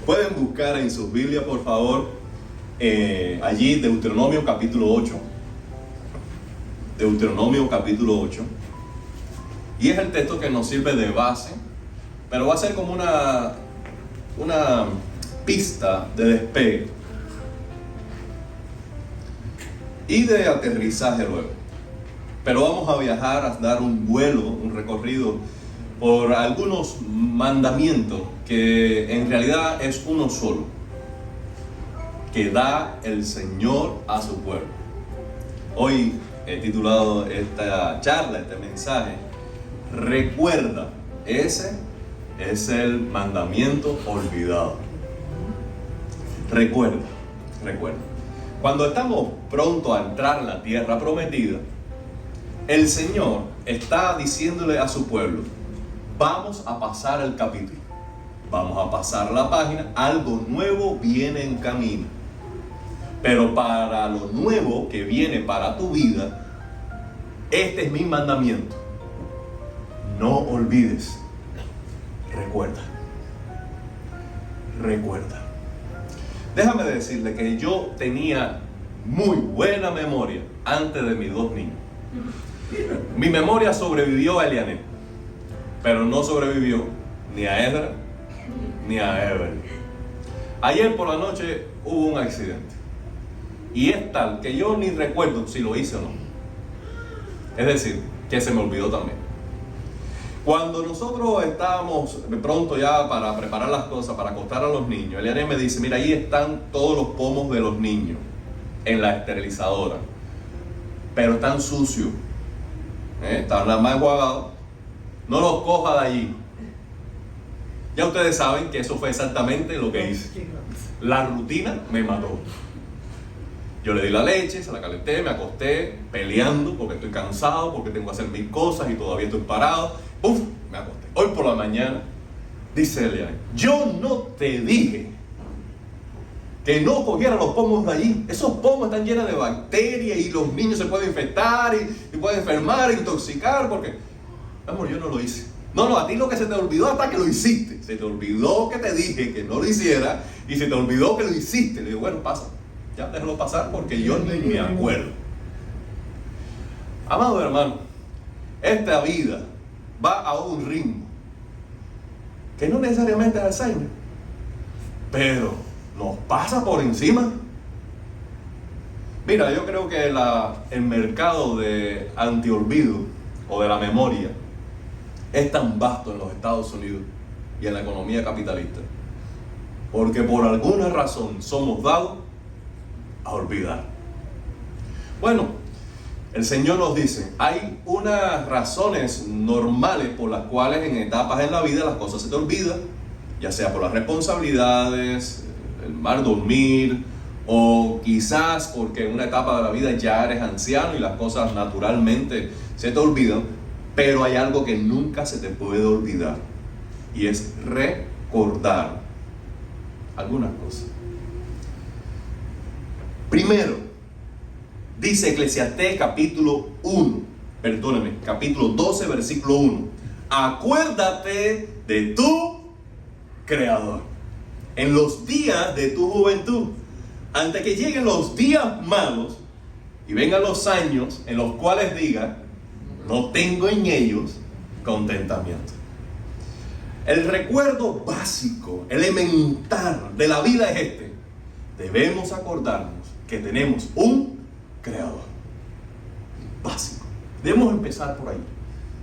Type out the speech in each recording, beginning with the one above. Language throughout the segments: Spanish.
Pueden buscar en sus Biblias, por favor, allí Deuteronomio capítulo 8. Deuteronomio capítulo 8. Y es el texto que nos sirve de base, pero va a ser como una pista de despegue y de aterrizaje luego. Pero vamos a viajar, a dar un vuelo, un recorrido por algunos mandamientos que en realidad es uno solo, que da el Señor a su pueblo. Hoy he titulado esta charla, este mensaje, recuerda, ese es el mandamiento olvidado. Recuerda. Cuando estamos pronto a entrar en la tierra prometida, el Señor está diciéndole a su pueblo: vamos a pasar el capítulo, vamos a pasar la página, algo nuevo viene en camino. Pero para lo nuevo que viene para tu vida, este es mi mandamiento: no olvides, recuerda. Déjame decirle que yo tenía muy buena memoria antes de mis dos niños. Mi memoria sobrevivió a Elianet, pero no sobrevivió ni a Edra ni a Evelyn. Ayer por la noche hubo un accidente y es tal que yo ni recuerdo si lo hice o no. Es decir, que se me olvidó también. Cuando nosotros estábamos pronto ya para preparar las cosas, para acostar a los niños, Elianet me dice: mira, ahí están todos los pomos de los niños en la esterilizadora, pero están sucios, están nada más enjuagados, no los coja de allí. Ya ustedes saben que eso fue exactamente lo que hice. La rutina me mató. Yo le di la leche, se la calenté, me acosté peleando porque estoy cansado, porque tengo que hacer mil cosas y todavía estoy parado. ¡Uf! Me acosté. Hoy por la mañana, dice Elianet: yo no te dije que no cogiera los pomos de allí. Esos pomos están llenos de bacterias y los niños se pueden infectar y pueden enfermar, intoxicar, porque... Amor, yo no lo hice. No, a ti lo que se te olvidó hasta que lo hiciste. Se te olvidó que te dije que no lo hiciera y se te olvidó que lo hiciste. Le digo: bueno, pasa. Ya déjalo pasar porque yo ni me acuerdo. Amado hermano, esta vida va a un ritmo que no necesariamente es Alzheimer, pero nos pasa por encima. Mira, yo creo que el mercado de antiolvido o de la memoria es tan vasto en los Estados Unidos y en la economía capitalista, porque por alguna razón somos dados a olvidar. Bueno, el Señor nos dice: hay unas razones normales por las cuales en etapas en la vida las cosas se te olvidan, ya sea por las responsabilidades, el mal dormir, o quizás porque en una etapa de la vida ya eres anciano y las cosas naturalmente se te olvidan. Pero hay algo que nunca se te puede olvidar, y es recordar algunas cosas. Primero, dice Eclesiastés capítulo 12, versículo 1. Acuérdate de tu Creador en los días de tu juventud, antes que lleguen los días malos y vengan los años en los cuales diga: no tengo en ellos contentamiento. El recuerdo básico, elemental de la vida es este: debemos acordarnos que tenemos un Creador. Básico. Debemos empezar por ahí,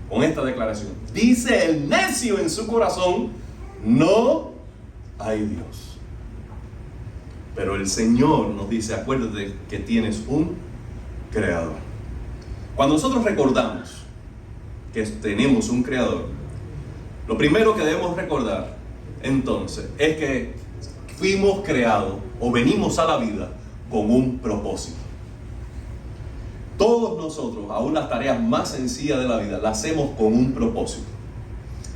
con esta declaración. Dice el necio en su corazón: no hay Dios. Pero el Señor nos dice: acuérdate que tienes un Creador. Cuando nosotros recordamos que tenemos un Creador, lo primero que debemos recordar entonces es que fuimos creados o venimos a la vida con un propósito. Todos nosotros, aún las tareas más sencillas de la vida, las hacemos con un propósito,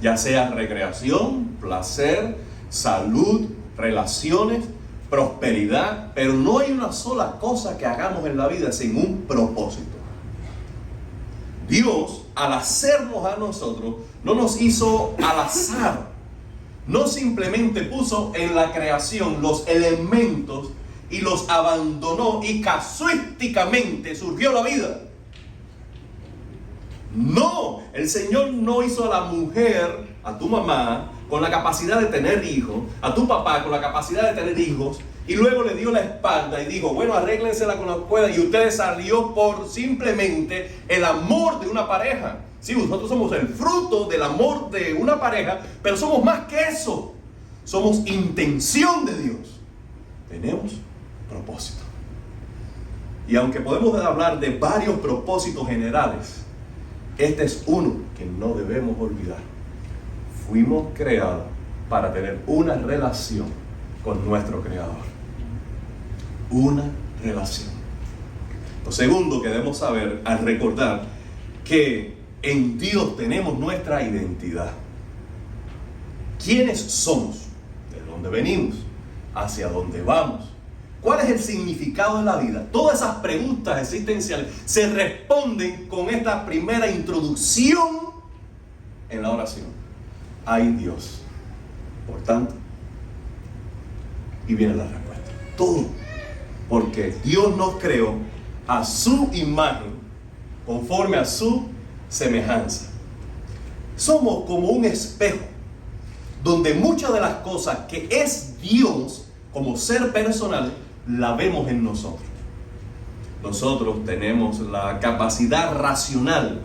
ya sea recreación, placer, salud, relaciones, prosperidad, pero no hay una sola cosa que hagamos en la vida sin un propósito. Dios, al hacernos a nosotros, no nos hizo al azar, no simplemente puso en la creación los elementos y los abandonó y casuísticamente surgió la vida. No, el Señor no hizo a la mujer, a tu mamá, con la capacidad de tener hijos, a tu papá con la capacidad de tener hijos, y luego le dio la espalda y dijo, bueno, arréglensela con la cuerda, y ustedes salió por simplemente el amor de una pareja. Sí, nosotros somos el fruto del amor de una pareja, pero somos más que eso. Somos intención de Dios. Tenemos propósito. Y aunque podemos hablar de varios propósitos generales, este es uno que no debemos olvidar. Fuimos creados para tener una relación con nuestro Creador. Una relación. Lo segundo que debemos saber al recordar que en Dios tenemos nuestra identidad. ¿Quiénes somos? ¿De dónde venimos? ¿Hacia dónde vamos? ¿Cuál es el significado de la vida? Todas esas preguntas existenciales se responden con esta primera introducción en la oración. Hay Dios. Por tanto, y viene la respuesta. Todo. Porque Dios nos creó a su imagen, conforme a su semejanza. Somos como un espejo, donde muchas de las cosas que es Dios, como ser personal, la vemos en nosotros. Nosotros tenemos la capacidad racional.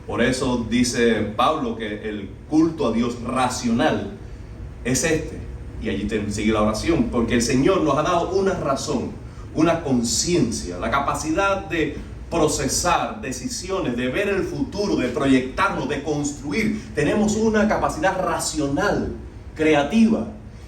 Por eso dice Pablo que el culto a Dios racional es este. Y allí sigue la oración, porque el Señor nos ha dado una razón, una conciencia, la capacidad de procesar decisiones, de ver el futuro, de proyectarnos, de construir. Tenemos una capacidad racional, creativa.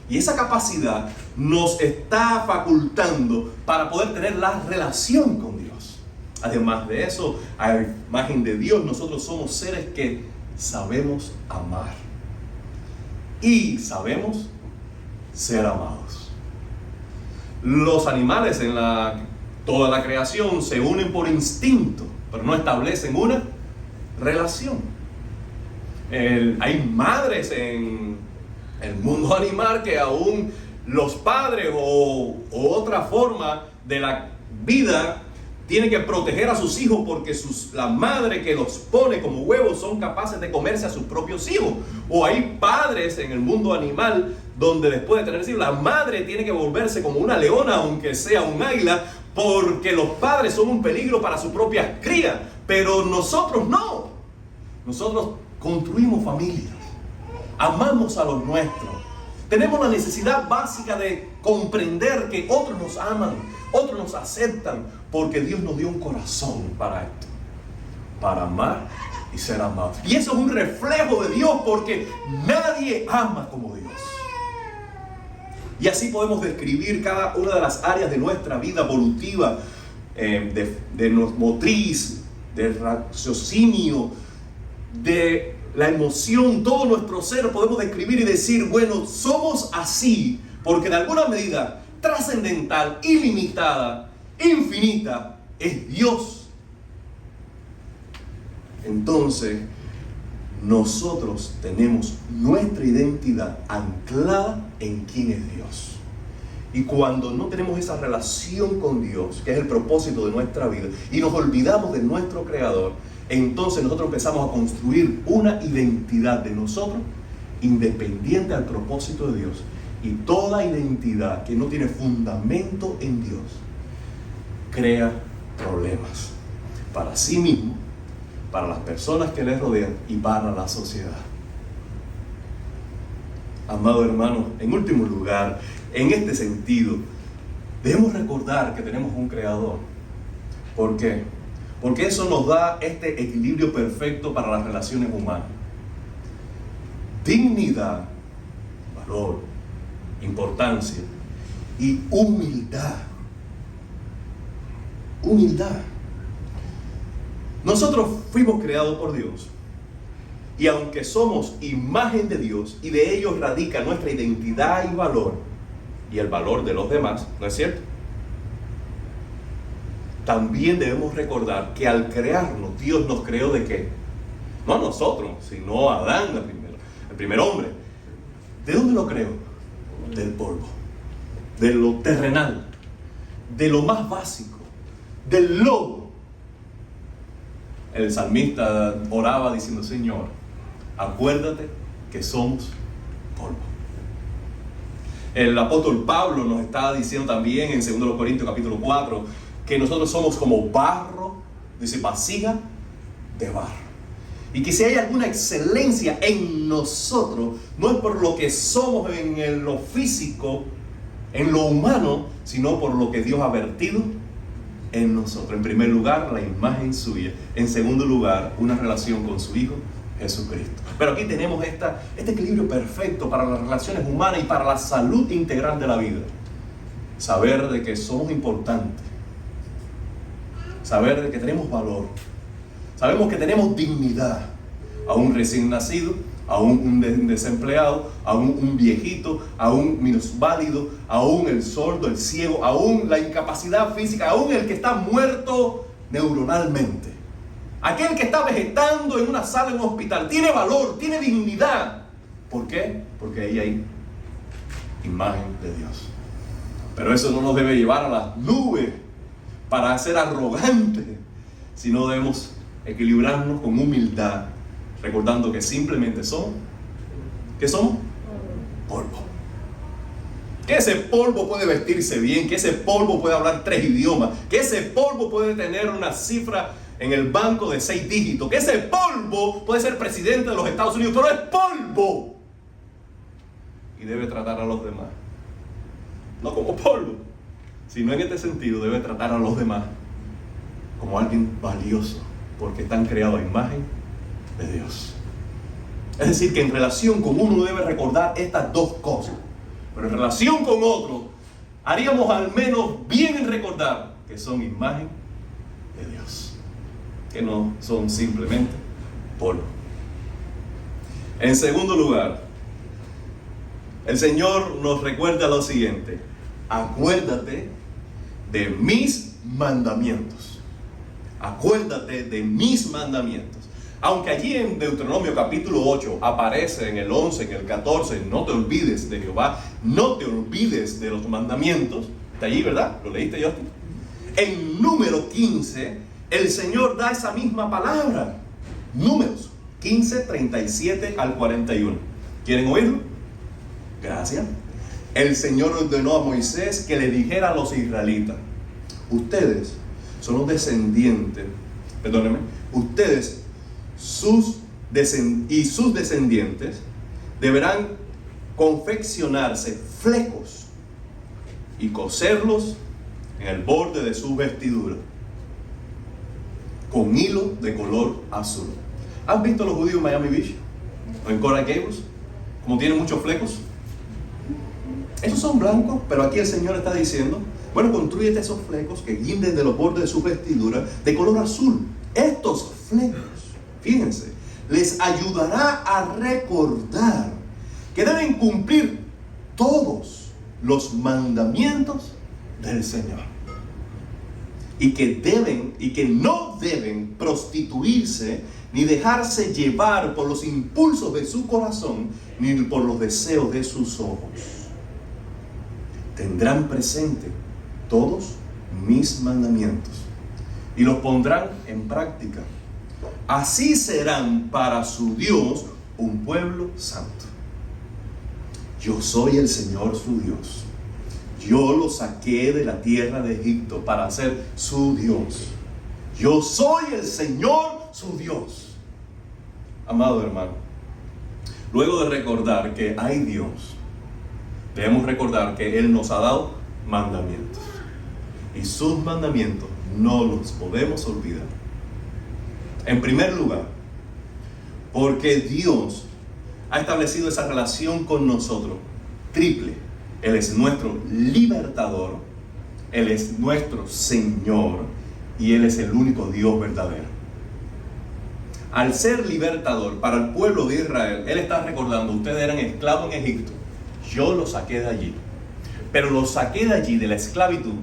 Y esa capacidad nos está facultando para poder tener la relación con Dios. Además de eso, a imagen de Dios, nosotros somos seres que sabemos amar. Y sabemos ser amados. Los animales en toda la creación se unen por instinto, pero no establecen una relación. Hay madres en el mundo animal que aún los padres o otra forma de la vida tienen que proteger a sus hijos porque la madre que los pone como huevos son capaces de comerse a sus propios hijos. O hay padres en el mundo animal donde después de tener hijos la madre tiene que volverse como una leona aunque sea un águila, porque los padres son un peligro para sus propias crías. Pero nosotros no. Nosotros construimos familias. Amamos a los nuestros. Tenemos la necesidad básica de comprender que otros nos aman, otros nos aceptan, porque Dios nos dio un corazón para esto, para amar y ser amados. Y eso es un reflejo de Dios, porque nadie ama como Dios. Y así podemos describir cada una de las áreas de nuestra vida evolutiva, de motriz, de raciocinio, de la emoción, todo nuestro ser podemos describir y decir, bueno, somos así, porque de alguna medida trascendental, ilimitada, infinita, es Dios. Entonces, nosotros tenemos nuestra identidad anclada en quién es Dios. Y cuando no tenemos esa relación con Dios, que es el propósito de nuestra vida, y nos olvidamos de nuestro Creador, entonces nosotros empezamos a construir una identidad de nosotros independiente al propósito de Dios. Y toda identidad que no tiene fundamento en Dios crea problemas para sí mismo, para las personas que les rodean y para la sociedad. Amado hermano, en último lugar, en este sentido, debemos recordar que tenemos un Creador. ¿Por qué? Porque eso nos da este equilibrio perfecto para las relaciones humanas. Dignidad, valor, importancia y humildad. Humildad. Nosotros fuimos creados por Dios. Y aunque somos imagen de Dios y de ellos radica nuestra identidad y valor, y el valor de los demás, ¿no es cierto? También debemos recordar que al crearnos, Dios nos creó ¿de qué? No a nosotros, sino a Adán, el primer hombre. ¿De dónde lo creo? Del polvo, de lo terrenal, de lo más básico, del lodo. El salmista oraba diciendo: Señor, acuérdate que somos polvo. El apóstol Pablo nos está diciendo también en 2 Corintios capítulo 4 que nosotros somos como barro, dice, vasija de barro. Y que si hay alguna excelencia en nosotros, no es por lo que somos en lo físico, en lo humano, sino por lo que Dios ha vertido en nosotros. En primer lugar, la imagen suya. En segundo lugar, una relación con su Hijo Jesucristo. Pero aquí tenemos este equilibrio perfecto para las relaciones humanas y para la salud integral de la vida. Saber de que somos importantes. Saber de que tenemos valor. Sabemos que tenemos dignidad. A un recién nacido, a un desempleado, a un viejito, a un minusválido, a un el sordo, el ciego, a un la incapacidad física, a un el que está muerto neuronalmente. Aquel que está vegetando en una sala en un hospital tiene valor, tiene dignidad. ¿Por qué? Porque ahí hay imagen de Dios. Pero eso no nos debe llevar a las nubes para ser arrogantes, sino debemos equilibrarnos con humildad, recordando que simplemente somos, ¿qué somos? Polvo. Que ese polvo puede vestirse bien, que ese polvo puede hablar 3 idiomas, que ese polvo puede tener una cifra en el banco de 6 dígitos, que ese polvo puede ser presidente de los Estados Unidos, pero es polvo. Y debe tratar a los demás, no como polvo, sino en este sentido debe tratar a los demás como alguien valioso, porque están creados a imagen de Dios. Es decir, que en relación con uno debe recordar estas dos cosas, pero en relación con otro haríamos al menos bien en recordar que son imagen de Dios, que no son simplemente polvo. En segundo lugar, el Señor nos recuerda lo siguiente: acuérdate de mis mandamientos. Acuérdate de mis mandamientos. Aunque allí en Deuteronomio capítulo 8 aparece en el 11, en el 14, no te olvides de Jehová, no te olvides de los mandamientos. Está allí, ¿verdad? ¿Lo leíste, Justin? En número 15, el Señor da esa misma palabra. Números 15, 37 al 41. ¿Quieren oírlo? Gracias. El Señor ordenó a Moisés que le dijera a los israelitas: ustedes son los descendientes, perdónenme, ustedes sus descendientes deberán confeccionarse flecos y coserlos en el borde de sus vestiduras con hilo de color azul. ¿Han visto los judíos en Miami Beach o en Coral Gables? Como tienen muchos flecos. Esos son blancos, pero aquí el Señor está diciendo: bueno, construyete esos flecos que guinden de los bordes de sus vestiduras de color azul. Estos flecos, fíjense, les ayudará a recordar que deben cumplir todos los mandamientos del Señor. Y que no deben prostituirse ni dejarse llevar por los impulsos de su corazón ni por los deseos de sus ojos. Tendrán presente todos mis mandamientos y los pondrán en práctica. Así serán para su Dios un pueblo santo. Yo soy el Señor su Dios. Yo los saqué de la tierra de Egipto para ser su Dios. Yo soy el Señor su Dios. Amado hermano, luego de recordar que hay Dios, debemos recordar que Él nos ha dado mandamientos. Y sus mandamientos no los podemos olvidar. En primer lugar, porque Dios ha establecido esa relación con nosotros triple. Él es nuestro libertador, Él es nuestro Señor y Él es el único Dios verdadero. Al ser libertador para el pueblo de Israel, Él está recordando: ustedes eran esclavos en Egipto, yo los saqué de allí, pero los saqué de allí, de la esclavitud,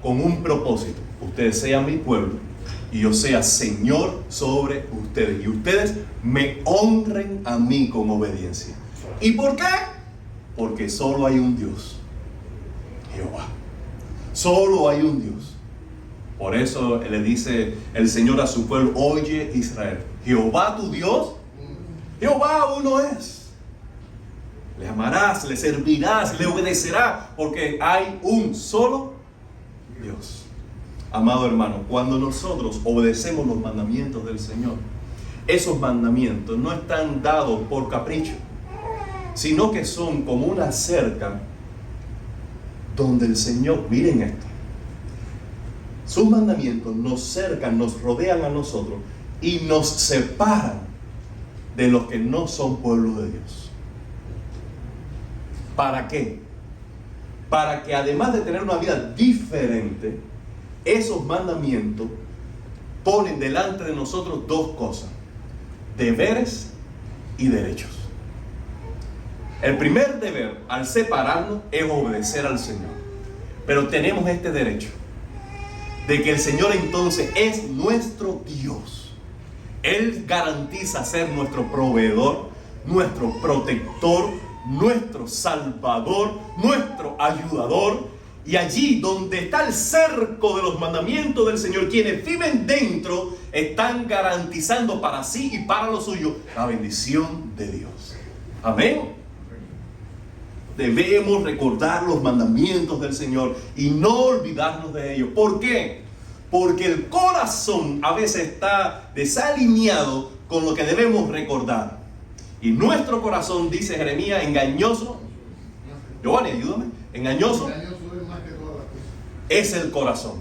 con un propósito: ustedes sean mi pueblo y yo sea Señor sobre ustedes, y ustedes me honren a mí con obediencia. ¿Y por qué? Porque solo hay un Dios, Jehová. Solo hay un Dios. Por eso le dice el Señor a su pueblo: oye Israel, Jehová tu Dios, Jehová uno es. Le amarás, le servirás, le obedecerás, porque hay un solo Dios. Amado hermano, cuando nosotros obedecemos los mandamientos del Señor, esos mandamientos no están dados por capricho, sino que son como una cerca donde el Señor, miren esto, sus mandamientos nos cercan, nos rodean a nosotros y nos separan de los que no son pueblo de Dios. ¿Para qué? Para que además de tener una vida diferente, esos mandamientos ponen delante de nosotros dos cosas: deberes y derechos. El primer deber al separarnos es obedecer al Señor. Pero tenemos este derecho de que el Señor entonces es nuestro Dios. Él garantiza ser nuestro proveedor, nuestro protector, nuestro salvador, nuestro ayudador. Y allí donde está el cerco de los mandamientos del Señor, quienes viven dentro están garantizando para sí y para los suyos la bendición de Dios. Amén. Debemos recordar los mandamientos del Señor y no olvidarnos de ellos. ¿Por qué? Porque el corazón a veces está desalineado con lo que debemos recordar. Y nuestro corazón, dice Jeremías, engañoso. Giovanni, ayúdame. Engañoso es el corazón.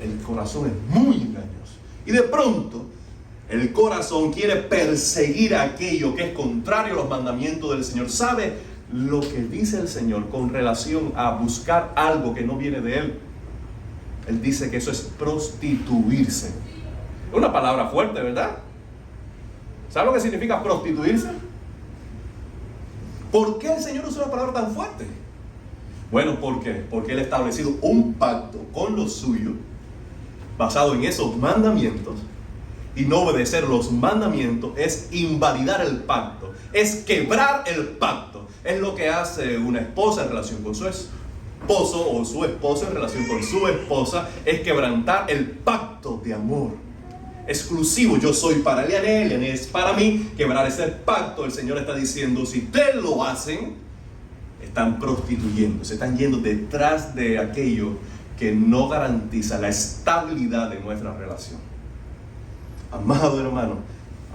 El corazón es muy engañoso. Y de pronto, el corazón quiere perseguir aquello que es contrario a los mandamientos del Señor. ¿Sabe lo que dice el Señor con relación a buscar algo que no viene de Él? Él dice que eso es prostituirse. Es una palabra fuerte, ¿verdad? ¿Sabe lo que significa prostituirse? ¿Por qué el Señor usa una palabra tan fuerte? Bueno, ¿por qué? Porque Él ha establecido un pacto con los suyos basado en esos mandamientos. Y no obedecer los mandamientos es invalidar el pacto, es quebrar el pacto. Es lo que hace una esposa en relación con su esposo o su esposo en relación con su esposa, es quebrantar el pacto de amor exclusivo. Yo soy para Eliané es para mí. Quebrar ese pacto, el Señor está diciendo: si ustedes lo hacen, están prostituyendo, se están yendo detrás de aquello que no garantiza la estabilidad de nuestra relación. Amado hermano,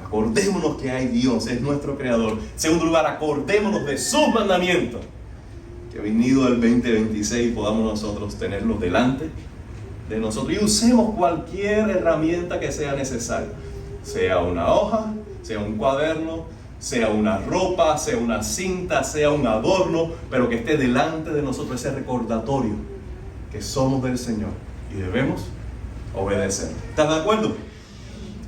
acordémonos que hay Dios, es nuestro creador. En segundo lugar, acordémonos de sus mandamientos. Que venido el 2026 podamos nosotros tenerlos delante de nosotros y usemos cualquier herramienta que sea necesaria. Sea una hoja, sea un cuaderno, sea una ropa, sea una cinta, sea un adorno, pero que esté delante de nosotros ese recordatorio que somos del Señor y debemos obedecer. ¿Estás de acuerdo?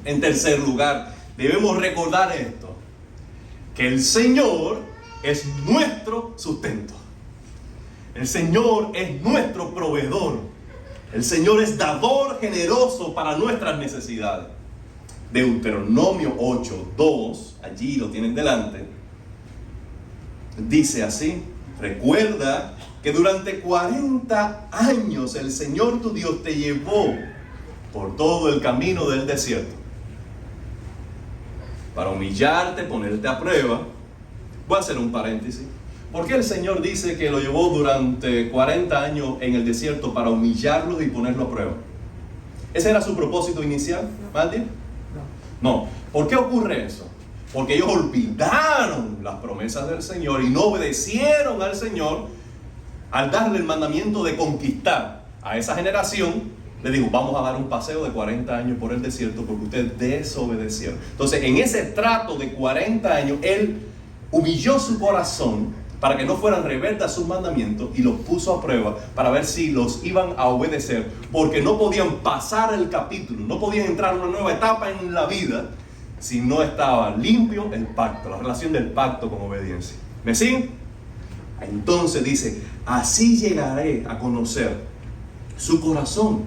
En tercer lugar, debemos recordar esto: que el Señor es nuestro sustento. El Señor es nuestro proveedor. El Señor es dador generoso para nuestras necesidades. Deuteronomio 8:2, allí lo tienen delante, dice así: recuerda que durante 40 años el Señor tu Dios te llevó por todo el camino del desierto para humillarte, ponerte a prueba. Voy a hacer un paréntesis. ¿Por qué el Señor dice que lo llevó durante 40 años en el desierto para humillarlos y ponerlo a prueba? ¿Ese era su propósito inicial, Mandy? No. ¿Por qué ocurre eso? Porque ellos olvidaron las promesas del Señor y no obedecieron al Señor al darle el mandamiento de conquistar a esa generación. Le dijo: vamos a dar un paseo de 40 años por el desierto porque ustedes desobedecieron. Entonces, en ese trato de 40 años, Él humilló su corazón para que no fueran rebeldes a sus mandamientos y los puso a prueba para ver si los iban a obedecer, porque no podían pasar el capítulo, no podían entrar a una nueva etapa en la vida si no estaba limpio el pacto, la relación del pacto con obediencia. ¿Me siguen? Entonces dice: así llegaré a conocer su corazón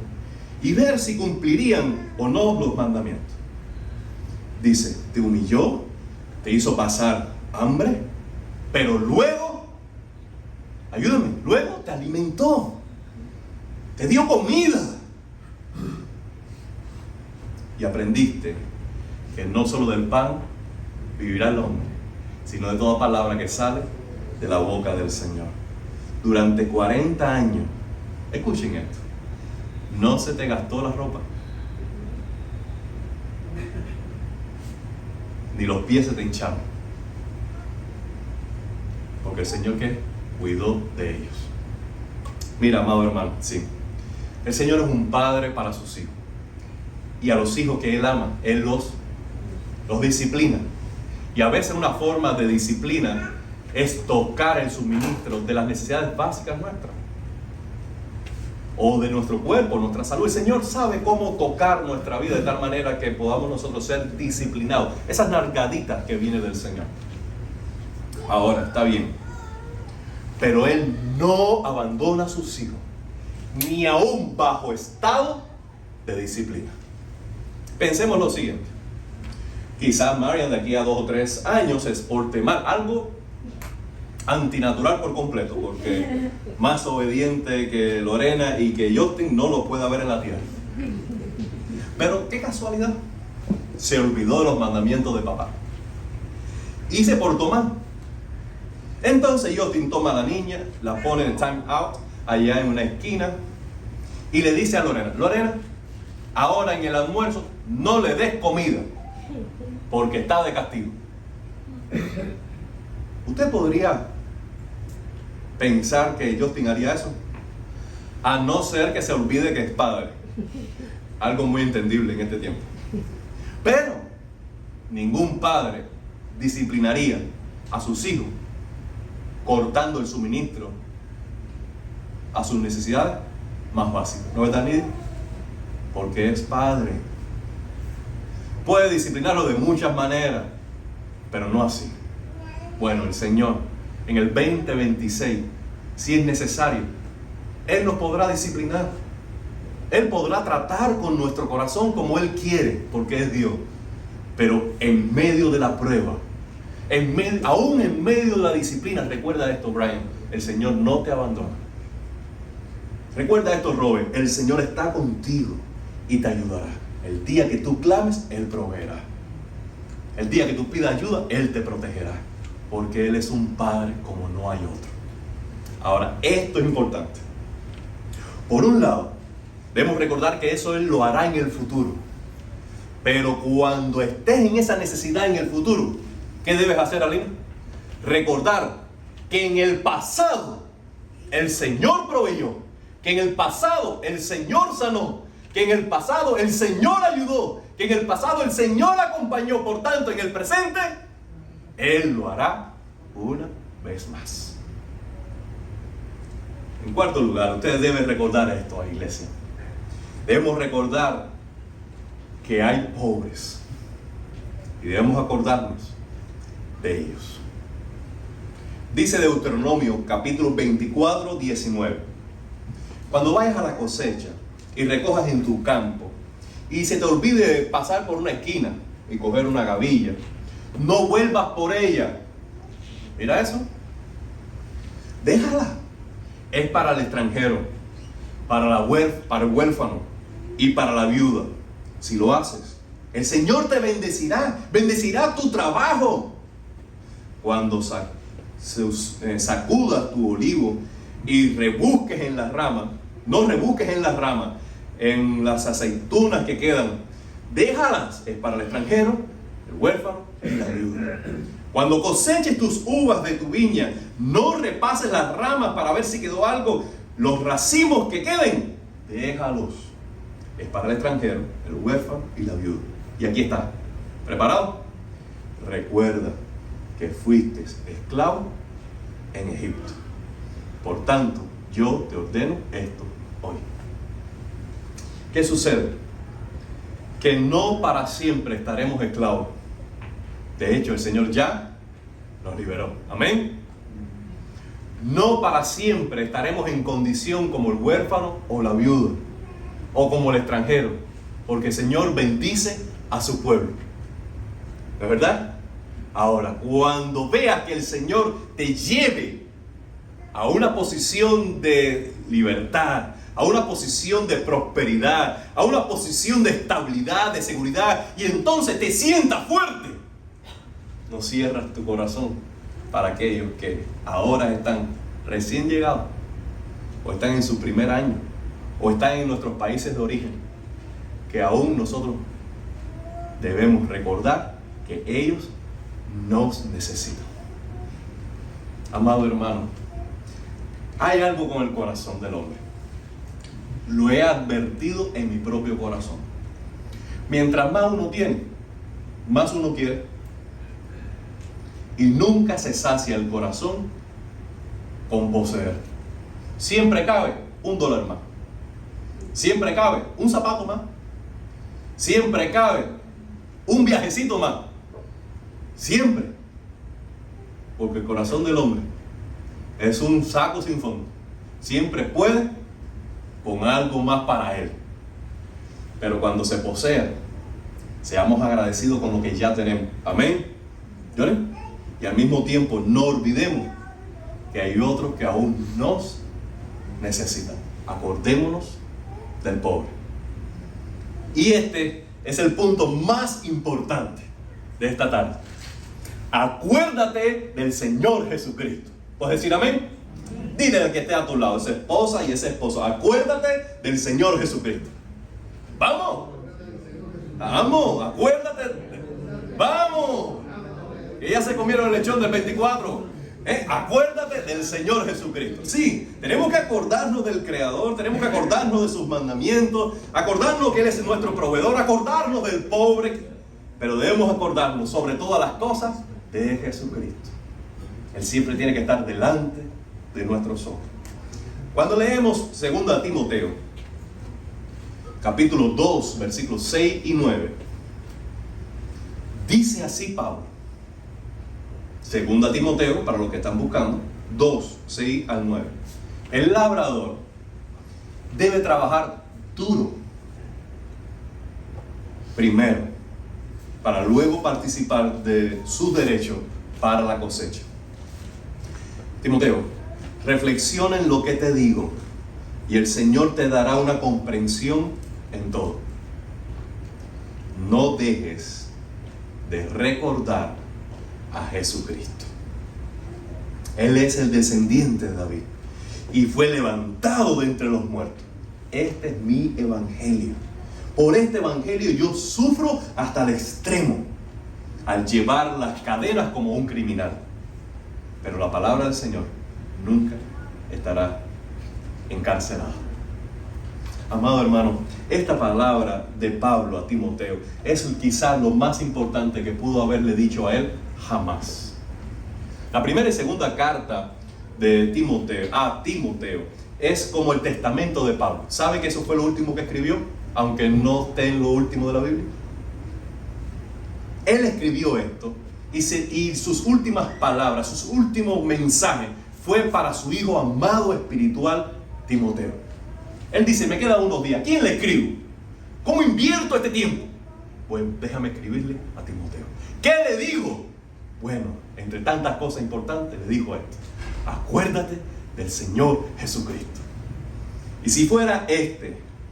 y ver si cumplirían o no los mandamientos. Dice: te humilló, te hizo pasar hambre, Pero luego, ayúdame, luego te alimentó, te dio comida. Y aprendiste que no solo del pan vivirá el hombre, sino de toda palabra que sale de la boca del Señor. Durante 40 años, escuchen esto, no se te gastó la ropa, ni los pies se te hincharon, porque el Señor, ¿qué? Cuidó de ellos. Mira, amado hermano, sí, el Señor es un padre para sus hijos, y a los hijos que Él ama, Él los disciplina. Y a veces una forma de disciplina es tocar el suministro de las necesidades básicas nuestras, o de nuestro cuerpo, nuestra salud. El Señor sabe cómo tocar nuestra vida de tal manera que podamos nosotros ser disciplinados. Esas nalgaditas que vienen del Señor. Ahora, está bien, pero Él no abandona a sus hijos, ni aún bajo estado de disciplina. Pensemos lo siguiente. Quizás Marian de aquí a 2 o 3 años se porte mal, algo antinatural por completo, porque más obediente que Lorena y que Justin no lo puede haber en la tierra. Pero qué casualidad, se olvidó de los mandamientos de papá y se portó mal. Entonces Justin toma a la niña, la pone en time out allá en una esquina y le dice a Lorena: Lorena, ahora en el almuerzo no le des comida porque está de castigo. ¿Usted podría pensar que Justin haría eso? A no ser que se olvide que es padre. Algo muy entendible en este tiempo. Pero ningún padre disciplinaría a sus hijos cortando el suministro a sus necesidades más básicas. ¿No es verdad, Nidia? Porque es padre. Puede disciplinarlo de muchas maneras, pero no así. Bueno, el Señor en el 2026, si es necesario, Él nos podrá disciplinar. Él podrá tratar con nuestro corazón como Él quiere, porque es Dios. Pero en medio de la prueba, aún en medio de la disciplina, recuerda esto, Brian, el Señor no te abandona. Recuerda esto, Robert, el Señor está contigo y te ayudará. El día que tú clames, Él proveerá. El día que tú pidas ayuda, Él te protegerá. Porque Él es un Padre como no hay otro. Ahora, esto es importante. Por un lado, debemos recordar que eso Él lo hará en el futuro. Pero cuando estés en esa necesidad en el futuro, ¿qué debes hacer, Alina? Recordar que en el pasado el Señor proveyó, que en el pasado el Señor sanó, que en el pasado el Señor ayudó, que en el pasado el Señor acompañó. Por tanto, en el presente Él lo hará una vez más. En cuarto lugar, ustedes deben recordar esto, iglesia. Debemos recordar que hay pobres y debemos acordarnos de ellos. Dice Deuteronomio capítulo 24, 19: cuando vayas a la cosecha y recojas en tu campo y se te olvide pasar por una esquina y coger una gavilla, no vuelvas por ella. Mira eso. Déjala. Es para el extranjero, para el huérfano y para la viuda. Si lo haces, el Señor te bendecirá. Bendecirá tu trabajo. Cuando sacudas tu olivo y rebusques en las ramas, no rebusques en las ramas, en las aceitunas que quedan, déjalas. Es para el extranjero, el huérfano y la viuda. Cuando coseches tus uvas de tu viña, no repases las ramas para ver si quedó algo. Los racimos que queden, déjalos. Es para el extranjero, el huérfano y la viuda. Y aquí está. ¿Preparado? Recuerda que fuiste esclavo en Egipto. Por tanto, yo te ordeno esto hoy. ¿Qué sucede? Que no para siempre estaremos esclavos. De hecho, el Señor ya nos liberó. Amén. No para siempre estaremos en condición como el huérfano o la viuda, o como el extranjero, porque el Señor bendice a su pueblo. ¿No es verdad? Ahora, cuando veas que el Señor te lleve a una posición de libertad, a una posición de prosperidad, a una posición de estabilidad, de seguridad, y entonces te sientas fuerte, no cierras tu corazón para aquellos que ahora están recién llegados, o están en su primer año, o están en nuestros países de origen, que aún nosotros debemos recordar que ellos nos necesitan. Amado hermano, hay algo con el corazón del hombre. Lo he advertido en mi propio corazón. Mientras más uno tiene, más uno quiere. Y nunca se sacia el corazón con poseer. Siempre cabe $1 más. Siempre cabe un zapato más. Siempre cabe un viajecito más. Siempre. Porque el corazón del hombre es un saco sin fondo. Siempre puede con algo más para él. Pero cuando se posea, seamos agradecidos con lo que ya tenemos. Amén. ¿Lloren? Y al mismo tiempo no olvidemos que hay otros que aún nos necesitan. Acordémonos del pobre. Y este es el punto más importante de esta tarde. Acuérdate del Señor Jesucristo. ¿Puedes decir amén? Dile al que esté a tu lado, esa esposa y ese esposo, acuérdate del Señor Jesucristo. Vamos. Vamos, acuérdate. Vamos. Que ya se comieron el lechón del 24. Acuérdate del Señor Jesucristo. Sí, tenemos que acordarnos del Creador, tenemos que acordarnos de sus mandamientos, acordarnos que Él es nuestro proveedor, acordarnos del pobre, pero debemos acordarnos sobre todas las cosas de Jesucristo. Él siempre tiene que estar delante de nuestros ojos. Cuando leemos 2 Timoteo, capítulo 2, versículos 6 y 9, dice así Pablo. 2 Timoteo, para los que están buscando, 2, 6 al 9. El labrador debe trabajar duro primero, para luego participar de sus derechos para la cosecha. Timoteo, reflexiona en lo que te digo y el Señor te dará una comprensión en todo. No dejes de recordar a Jesucristo. Él es el descendiente de David y fue levantado de entre los muertos. Este es mi evangelio. Por este evangelio yo sufro hasta el extremo al llevar las cadenas como un criminal. Pero la palabra del Señor nunca estará encarcelada. Amado hermano, esta palabra de Pablo a Timoteo es quizás lo más importante que pudo haberle dicho a él jamás. La primera y segunda carta de Timoteo a Timoteo es como el testamento de Pablo. ¿Sabe que eso fue lo último que escribió? Aunque no esté en lo último de la Biblia. Él escribió esto y sus últimas palabras, sus últimos mensajes fue para su hijo amado espiritual Timoteo. Él dice, me quedan unos días. ¿Quién le escribo? ¿Cómo invierto este tiempo? Pues déjame escribirle a Timoteo. ¿Qué le digo? Bueno, entre tantas cosas importantes le dijo esto: acuérdate del Señor Jesucristo. Y si fuera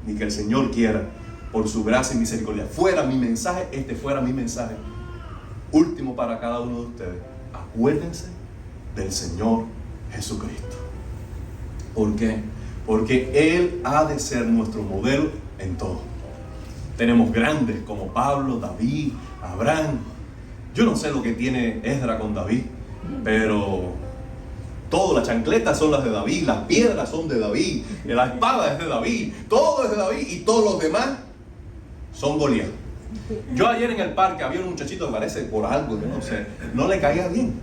ni que el Señor quiera, por su gracia y misericordia, fuera mi mensaje, fuera mi mensaje último para cada uno de ustedes: acuérdense del Señor Jesucristo. ¿Por qué? Porque Él ha de ser nuestro modelo en todo. Tenemos grandes como Pablo, David, Abraham. Yo no sé lo que tiene Esdras con David, pero todas las chancletas son las de David, las piedras son de David, la espada es de David, todo es de David y todos los demás son Goliat. Yo ayer en el parque había un muchachito que parece por algo, yo no sé, no le caía bien.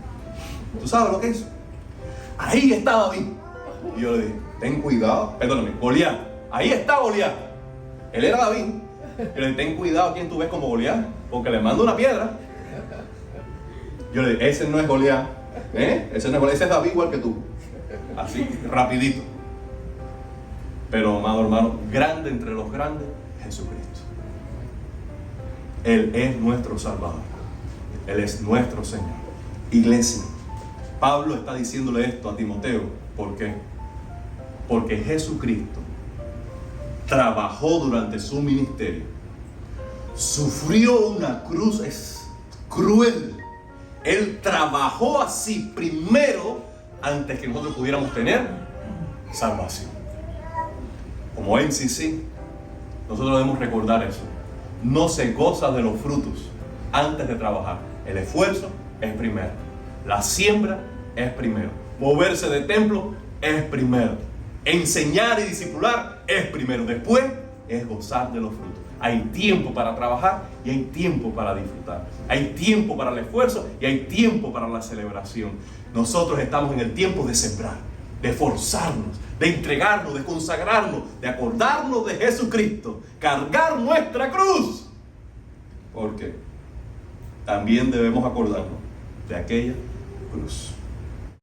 ¿Tú sabes lo que es? Ahí está David. Y yo le dije, ten cuidado, perdóname, Goliat, ahí está Goliat. Él era David. Yo le dije, ten cuidado a quien tú ves como Goliat, porque le mando una piedra. Yo le dije, ese no es Goliat, ese no es Goliat, ese es David igual que tú. Así, rapidito. Pero, amado hermano, grande entre los grandes, Jesucristo. Él es nuestro Salvador. Él es nuestro Señor. Iglesia, Pablo está diciéndole esto a Timoteo. ¿Por qué? Porque Jesucristo trabajó durante su ministerio, sufrió una cruz cruel. Él trabajó así primero antes que nosotros pudiéramos tener salvación. Como MCC, nosotros debemos recordar eso. No se goza de los frutos antes de trabajar. El esfuerzo es primero. La siembra es primero. Moverse de templo es primero. Enseñar y discipular es primero. Después es gozar de los frutos. Hay tiempo para trabajar y hay tiempo para disfrutar. Hay tiempo para el esfuerzo y hay tiempo para la celebración. Nosotros estamos en el tiempo de sembrar, de esforzarnos, de entregarnos, de consagrarnos, de acordarnos de Jesucristo, cargar nuestra cruz. Porque también debemos acordarnos de aquella cruz.